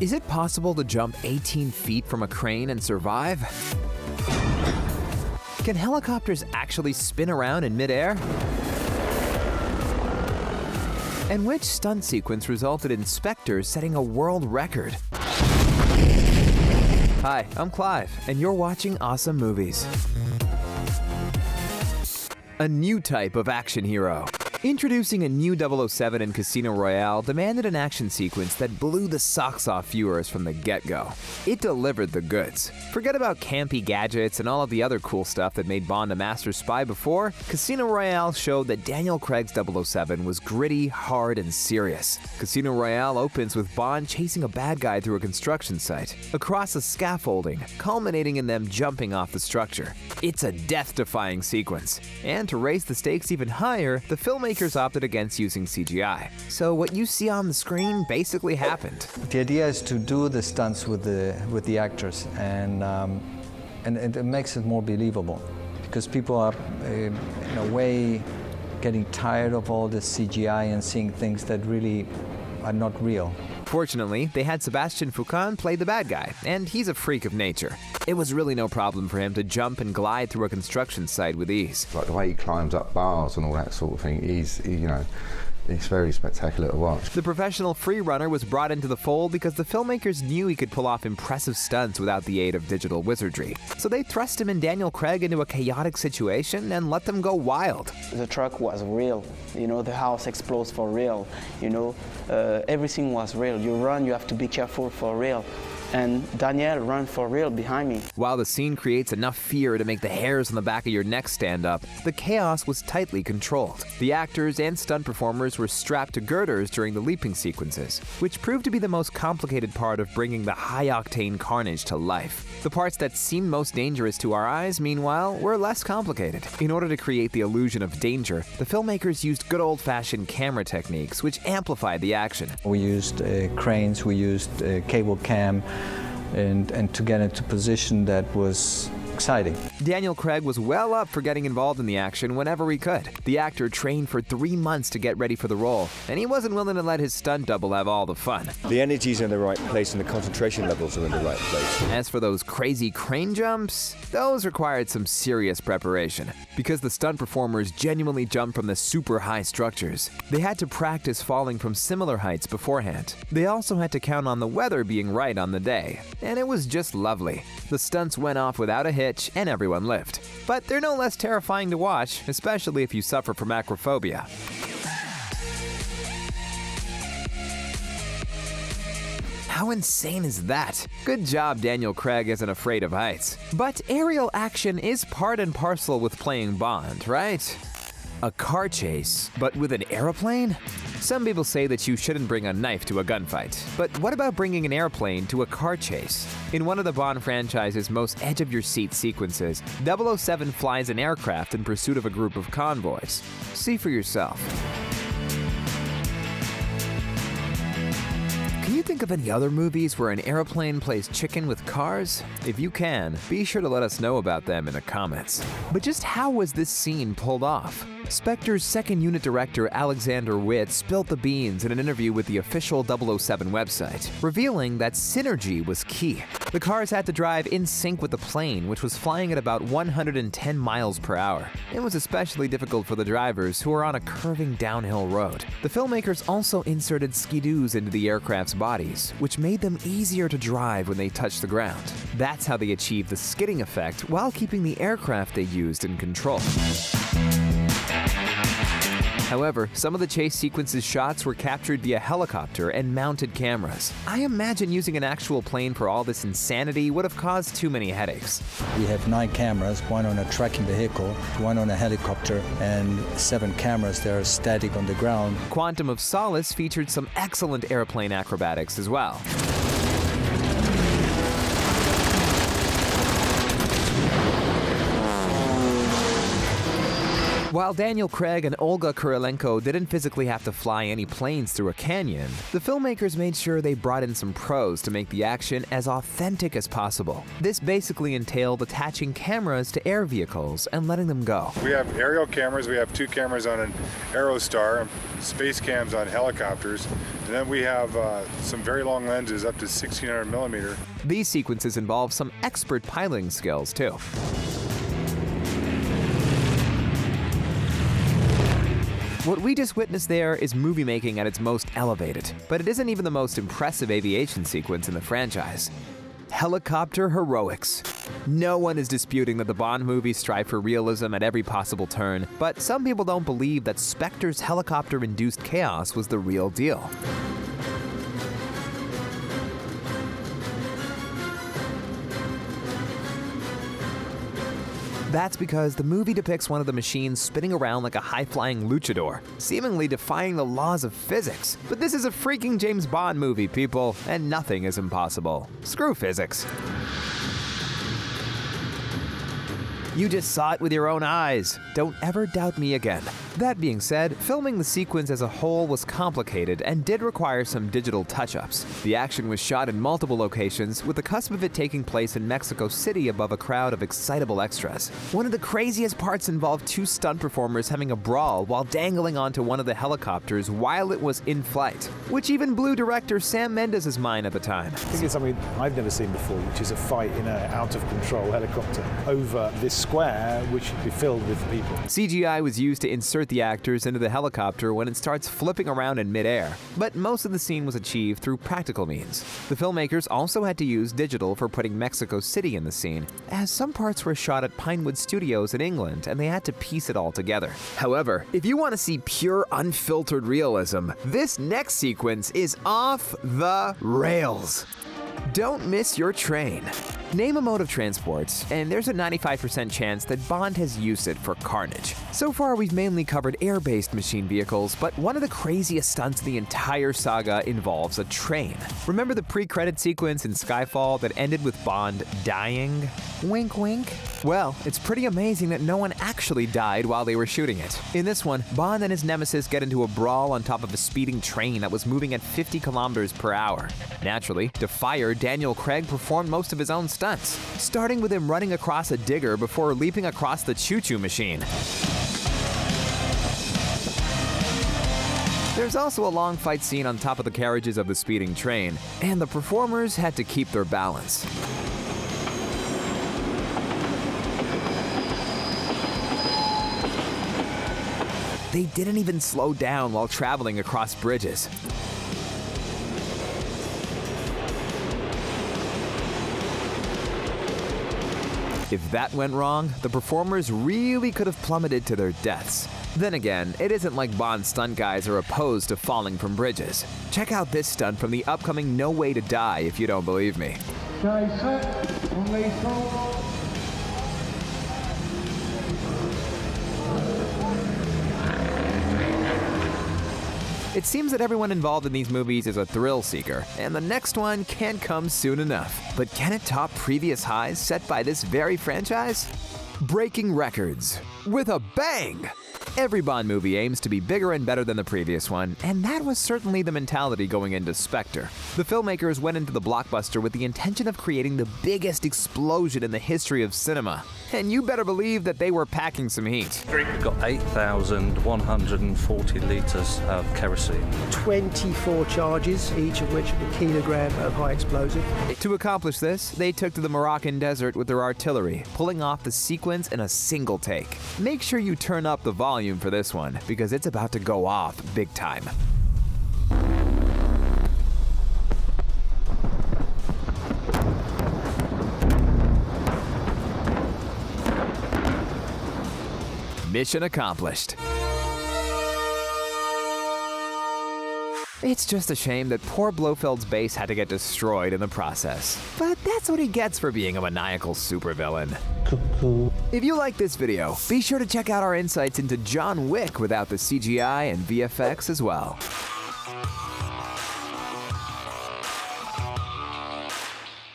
Is it possible to jump 18 feet from a crane and survive? Can helicopters actually spin around in midair? And which stunt sequence resulted in Spectre setting a world record? Hi, I'm Clive, and you're watching OSSA Movies. A new type of action hero. Introducing a new 007 in Casino Royale demanded an action sequence that blew the socks off viewers from the get-go. It delivered the goods. Forget about campy gadgets and all of the other cool stuff that made Bond a master spy before. Casino Royale showed that Daniel Craig's 007 was gritty, hard, and serious. Casino Royale opens with Bond chasing a bad guy through a construction site, across a scaffolding, culminating in them jumping off the structure. It's a death-defying sequence. And to raise the stakes even higher, the filmmakers opted against using CGI. So what you see on the screen basically happened. The idea is to do the stunts with the actors, and it makes it more believable, because people are in a way getting tired of all this CGI and seeing things that really are not real. Fortunately, they had Sebastian Foucan play the bad guy, and he's a freak of nature. It was really no problem for him to jump and glide through a construction site with ease. Like the way he climbs up bars and all that sort of thing, it's very spectacular to watch. The professional free runner was brought into the fold because the filmmakers knew he could pull off impressive stunts without the aid of digital wizardry. So they thrust him and Daniel Craig into a chaotic situation and let them go wild. The truck was real, the house explodes for real, everything was real. You run, you have to be careful for real. And Daniel ran for real behind me. While the scene creates enough fear to make the hairs on the back of your neck stand up, the chaos was tightly controlled. The actors and stunt performers were strapped to girders during the leaping sequences, which proved to be the most complicated part of bringing the high-octane carnage to life. The parts that seemed most dangerous to our eyes, meanwhile, were less complicated. In order to create the illusion of danger, the filmmakers used good old-fashioned camera techniques, which amplified the action. We used cranes, we used cable cam, and to get into position that was exciting. Daniel Craig was well up for getting involved in the action whenever he could. The actor trained for 3 months to get ready for the role, and he wasn't willing to let his stunt double have all the fun. The energy's in the right place and the concentration levels are in the right place. As for those crazy crane jumps, those required some serious preparation. Because the stunt performers genuinely jumped from the super high structures, they had to practice falling from similar heights beforehand. They also had to count on the weather being right on the day, and it was just lovely. The stunts went off without a hitch, and everyone lived. But they're no less terrifying to watch, especially if you suffer from acrophobia. How insane is that? Good job Daniel Craig isn't afraid of heights. But aerial action is part and parcel with playing Bond, right? A car chase, but with an airplane? Some people say that you shouldn't bring a knife to a gunfight, but what about bringing an airplane to a car chase? In one of the Bond franchise's most edge-of-your-seat sequences, 007 flies an aircraft in pursuit of a group of convoys. See for yourself. Can you think of any other movies where an airplane plays chicken with cars? If you can, be sure to let us know about them in the comments. But just how was this scene pulled off? Spectre's second unit director Alexander Witt spilled the beans in an interview with the official 007 website, revealing that synergy was key. The cars had to drive in sync with the plane, which was flying at about 110 miles per hour. It was especially difficult for the drivers who were on a curving downhill road. The filmmakers also inserted skidoos into the aircraft's bodies, which made them easier to drive when they touched the ground. That's how they achieved the skidding effect while keeping the aircraft they used in control. However, some of the chase sequences shots were captured via helicopter and mounted cameras. I imagine using an actual plane for all this insanity would have caused too many headaches. We have 9 cameras, 1 on a tracking vehicle, 1 on a helicopter, and 7 cameras that are static on the ground. Quantum of Solace featured some excellent airplane acrobatics as well. While Daniel Craig and Olga Kurylenko didn't physically have to fly any planes through a canyon, the filmmakers made sure they brought in some pros to make the action as authentic as possible. This basically entailed attaching cameras to air vehicles and letting them go. We have aerial cameras, we have 2 cameras on an Aerostar, space cams on helicopters, and then we have some very long lenses up to 1600 millimeter. These sequences involve some expert piloting skills too. What we just witnessed there is movie making at its most elevated, but it isn't even the most impressive aviation sequence in the franchise. Helicopter heroics. No one is disputing that the Bond movies strive for realism at every possible turn, but some people don't believe that Spectre's helicopter-induced chaos was the real deal. That's because the movie depicts one of the machines spinning around like a high-flying luchador, seemingly defying the laws of physics. But this is a freaking James Bond movie, people, and nothing is impossible. Screw physics. You just saw it with your own eyes. Don't ever doubt me again. That being said, filming the sequence as a whole was complicated and did require some digital touch-ups. The action was shot in multiple locations, with the cusp of it taking place in Mexico City above a crowd of excitable extras. One of the craziest parts involved 2 stunt performers having a brawl while dangling onto one of the helicopters while it was in flight, which even blew director Sam Mendes' mind at the time. I think it's something I've never seen before, which is a fight in an out-of-control helicopter over this square, which should be filled with people. CGI was used to insert the actors into the helicopter when it starts flipping around in midair, but most of the scene was achieved through practical means. The filmmakers also had to use digital for putting Mexico City in the scene, as some parts were shot at Pinewood Studios in England and they had to piece it all together. However, if you want to see pure unfiltered realism, this next sequence is off the rails. Don't miss your train. Name a mode of transport, and there's a 95% chance that Bond has used it for carnage. So far, we've mainly covered air-based machine vehicles, but one of the craziest stunts in the entire saga involves a train. Remember the pre-credit sequence in Skyfall that ended with Bond dying? Wink, wink. Well, it's pretty amazing that no one actually died while they were shooting it. In this one, Bond and his nemesis get into a brawl on top of a speeding train that was moving at 50 kilometers per hour. Naturally, to fire, Daniel Craig performed most of his own stunts, starting with him running across a digger before leaping across the choo-choo machine. There's also a long fight scene on top of the carriages of the speeding train, and the performers had to keep their balance. They didn't even slow down while traveling across bridges. If that went wrong, the performers really could have plummeted to their deaths. Then again, it isn't like Bond stunt guys are opposed to falling from bridges. Check out this stunt from the upcoming No Way to Die if you don't believe me. It seems that everyone involved in these movies is a thrill seeker, and the next one can't come soon enough. But can it top previous highs set by this very franchise? Breaking records with a bang! Every Bond movie aims to be bigger and better than the previous one, and that was certainly the mentality going into Spectre. The filmmakers went into the blockbuster with the intention of creating the biggest explosion in the history of cinema. And you better believe that they were packing some heat. We've got 8,140 litres of kerosene. 24 charges, each of which a kilogram of high explosive. To accomplish this, they took to the Moroccan desert with their artillery, pulling off the sequence in a single take. Make sure you turn up the volume for this one, because it's about to go off big time. Mission accomplished. It's just a shame that poor Blofeld's base had to get destroyed in the process. But that's what he gets for being a maniacal supervillain. If you like this video, be sure to check out our insights into John Wick without the CGI and VFX as well.